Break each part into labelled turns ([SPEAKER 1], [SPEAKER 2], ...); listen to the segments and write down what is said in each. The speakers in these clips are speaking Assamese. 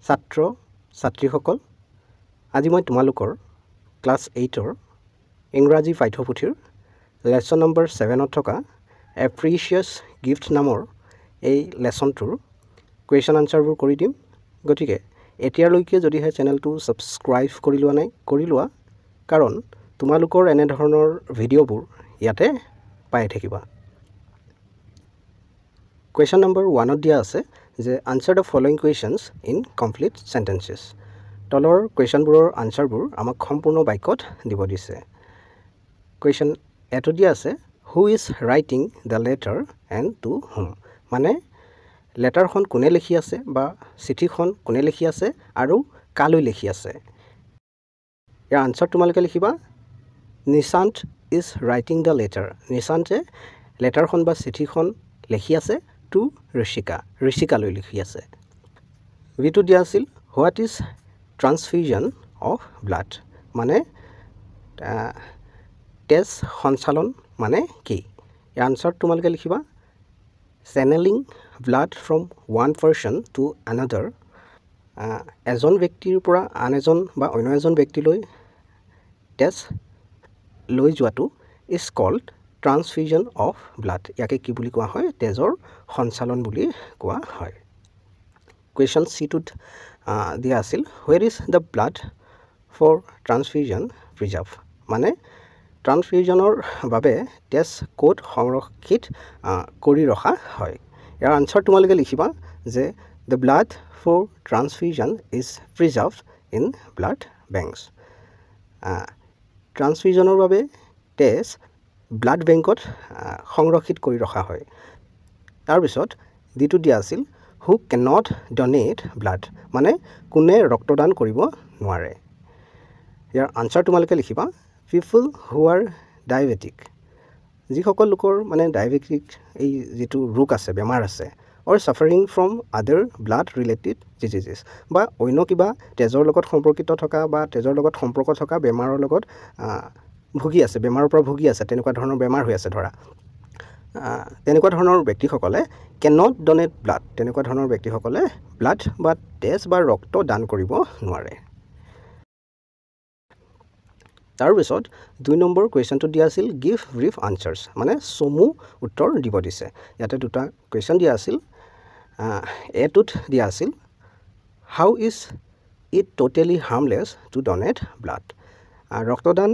[SPEAKER 1] ছাত্ৰ ছাত্ৰীসকল আজি মই তোমালোকৰ ক্লাছ 8ৰ ইংৰাজী পাঠ্যপুথিৰ লেসন নম্বৰ 7ত থকা এ প্ৰিচিয়াছ গিফ্ট নামৰ এই লেসনটোৰ কুৱেশ্যন আনসাৰবোৰ কৰি দিম গতিকে এতিয়ালৈকে যদিহে চেনেলটো সাবস্ক্ৰাইব কৰি লোৱা নাই কৰি লোৱা কাৰণ তোমালোকৰ এনে ধৰণৰ ভিডিঅ'বোৰ ইয়াতে পাই থাকিবা Question number 1 দিয়া আছে যে answer the following questions in complete sentences. তলৰ কুৱেশ্যনবোৰৰ আনসাৰবোৰ আমাক সম্পূৰ্ণ বাক্যত দিব দিছে Question এটো দিয়া আছে who is writing the letter and to whom মানে লেটাৰখন কোনে লিখি আছে বা চিঠিখন কোনে লিখি আছে আৰু কালৈ লিখি আছে ইয়াৰ আনসাৰ তোমালোকে লিখিবা Nishant is writing the letter নিশান্তে লেটাৰখন বা চিঠিখন লিখি আছে to ঋষিকা লৈ লিখি আছে ভিটো দিয়া আছিল what is transfusion of blood মানে তেজ সঞ্চালন মানে কি এই আনসাৰ তোমালোকে লিখিবা channeling blood from one person to another এজন ব্যক্তিৰ পৰা আন এজন বা অন্য এজন ব্যক্তিলৈ তেজ লৈ যোৱাটো is called transfusion of blood ইয়াকে কি বুলি কোৱা হয় তেজৰ সঞ্চালন বুলি কোৱা হয় question c টুত দিয়া আছিল where is the blood for transfusion preserved মানে ট্ৰান্সফিউজনৰ বাবে তেজ কোড সংৰক্ষিত কৰি ৰখা হয় ইয়াৰ আনসাৰ তোমালোকে লিখিবা যে the blood for transfusion is preserved in blood banks ট্ৰান্সফিউজনৰ বাবে তেজ ব্লাড বেংকত সংৰক্ষিত কৰি ৰখা হয় তাৰ পিছত দ্বিতীয়টো দিয়া আছিল who cannot donate blood মানে কোনে ৰক্তদান কৰিব নোৱাৰে ইয়াৰ আনসাৰ তোমালোকে লিখিবা people who are diabetic যিসকল লোকৰ মানে ডায়াবেটিক এই যেটো ৰোগ আছে বেমাৰ আছে or suffering from other blood related diseases বা অন্য কিবা তেজৰ লগত সম্পৰ্কিত থকা বা তেজৰ লগত সম্পৰ্ক থকা বেমাৰৰ লগত ভুগি আছে বেমাৰৰ পৰা ভুগি আছে তেনেকুৱা ধৰণৰ বেমাৰ হৈ আছে ধৰা তেনেকুৱা ধৰণৰ ব্যক্তিসকলে cannot donate blood তেনেকুৱা ধৰণৰ ব্যক্তিসকলে blood বা তেজ বা ৰক্ত দান কৰিব নোৱাৰে তাৰ পিছত 2 নম্বৰ কুৱেশ্যনটো দিয়া আছিল give brief answers মানে সমু উত্তৰ দিব দিছে ইয়াতে দুটা কুৱেশ্যন দিয়া আছিল এটোত দিয়া আছিল how is it totally harmless to donate blood ৰক্তদান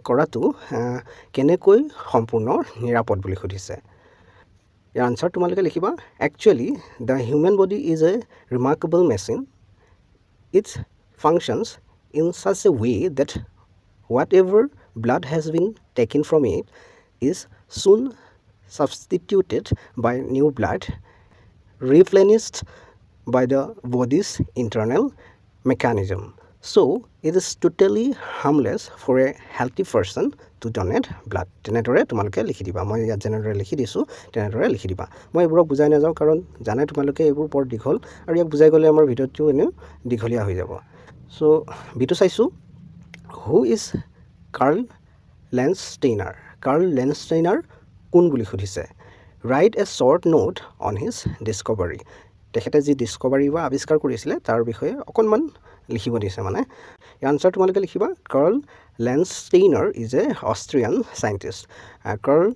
[SPEAKER 1] কৰাটো কেনেকৈ সম্পূৰ্ণ নিৰাপদ বুলি সুধিছে ইয়াৰ আনসাৰ তোমালোকে লিখিবা actually the human body is a remarkable machine it functions in such a way that whatever blood has been taken from it is soon substituted by new blood replenished by the body's internal mechanism so it is totally harmless for a healthy person to donate blood তেনেদৰে তোমালোকে লিখি দিবা মই ইয়াত জেনেৰে লিখি দিছো তেনেদৰে লিখি দিবা মই এইবোৰ বুজাই না যাও কাৰণ জানে তোমালোকে এইবোৰ পৰ দীঘল আৰু ইয়াক বুজাই গলে আমাৰ ভিডিওটো এনে দীঘলীয়া হৈ যাব সো ভিডিও চাইছো who is Carl Landsteiner কোন বুলি সুধিছে write a short note on his discovery তেখেতে যি ডিসকভাৰী বা আৱিষ্কাৰ কৰিছিল তাৰ বিষয়ে অকনমান লিখিব দিছে মানে এই আনসাৰ তোমালোকে লিখিবা Carl Landsteiner is a Austrian scientist Carl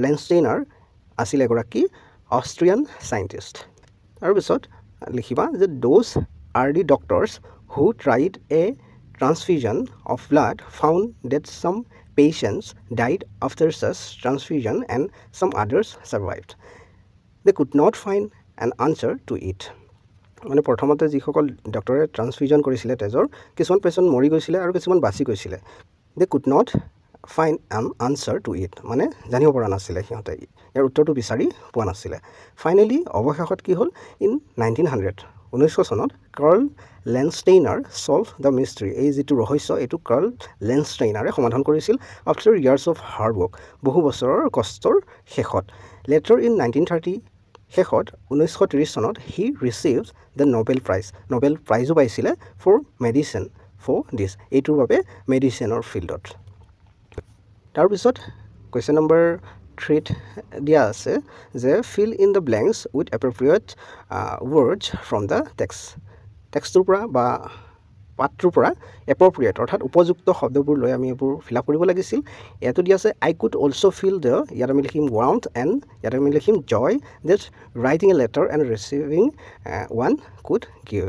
[SPEAKER 1] Landsteiner আছিল এগৰাকী অষ্ট্ৰিয়ান সাইন্টিষ্ট তাৰ পিছত লিখিবা যে those early doctors who tried a transfusion of blood found that some patients died after such transfusion and some others survived. They could not find an answer to it. মানে প্ৰথমতে যিসকল ডক্টৰে ট্ৰান্সফিউজন কৰিছিলে তেজৰ কিছুমান পেশেন্ট মৰি গৈছিলে আৰু কিছুমান বাচি গৈছিলে they could not find an answer to it মানে জানিব পৰা নাছিলে সিহঁতে ইয়াৰ উত্তৰটো বিচাৰি পোৱা নাছিলে ফাইনালি অৱশেষত কি হ'ল ইন 1900 চনত কাৰ্ল লেণ্ডষ্টেইনাৰ solve the mystery এই যেটো ৰহস্য এটো কাৰ্ল লেণ্ডষ্টেইনাৰে সমাধান কৰিছিল after years of hard work বহু বছৰৰ কষ্টৰ শেষত later in 1930 শেষত 1930 চনত he received the Nobel Prize পাইছিলে for medicine for this এইটোৰ বাবে মেডিচিনৰ ফিল্ডত তাৰ পিছত question number 3 দিয়া আছে যে fill in the blanks with appropriate words from the text টেক্সটটোৰ পৰা বা পাঠটোৰ পৰা এপ্ৰপ্ৰিয়েট অৰ্থাৎ উপযুক্ত শব্দবোৰ লৈ আমি এইবোৰ ফিল আপ কৰিব লাগিছিল ইয়াতো দিয়া আছে I could also' feel the ইয়াত আমি লিখিম ৱাৰ্মথ এণ্ড ইয়াত আমি লিখিম joy that writing a letter and receiving one could give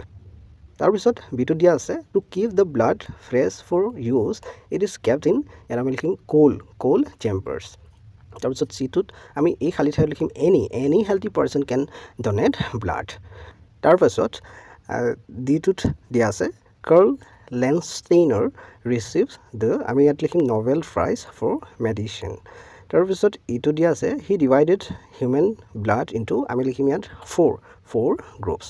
[SPEAKER 1] তাৰপিছত বিটো দিয়া আছে to keep the blood fresh for use it is kept in ইয়াত আমি লিখিম কোল্ড চেম্বাৰ্ছ তাৰপিছত চিটোত আমি এই খালী ঠাইত লিখিম এনি হেল্থি পাৰ্চন কেন ডনেট ব্লাড তাৰপাছত ডিটোত দিয়া আছে কাৰ্ল লেনষ্টেইনাৰ ৰিচিভ দ্য আমি ইয়াত লিখিম নবেল প্ৰাইজ ফৰ মেডিচিন তাৰপিছত ইটো দিয়া আছে হি ডিভাইডেড হিউমেন ব্লাড ইনটু আমি লিখিম ইয়াত ফ'ৰ গ্ৰুপছ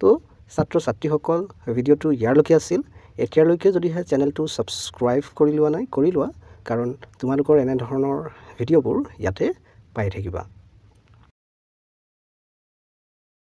[SPEAKER 1] তো ছাত্ৰ ছাত্ৰীসকল ভিডিঅ'টো ইয়াৰলৈকে আছিল এতিয়ালৈকে যদিহে চেনেলটো ছাবস্ক্ৰাইব কৰি লোৱা নাই কৰি লোৱা কাৰণ তোমালোকৰ এনেধৰণৰ ভিডিঅ'বোৰ ইয়াতে পাই থাকিবা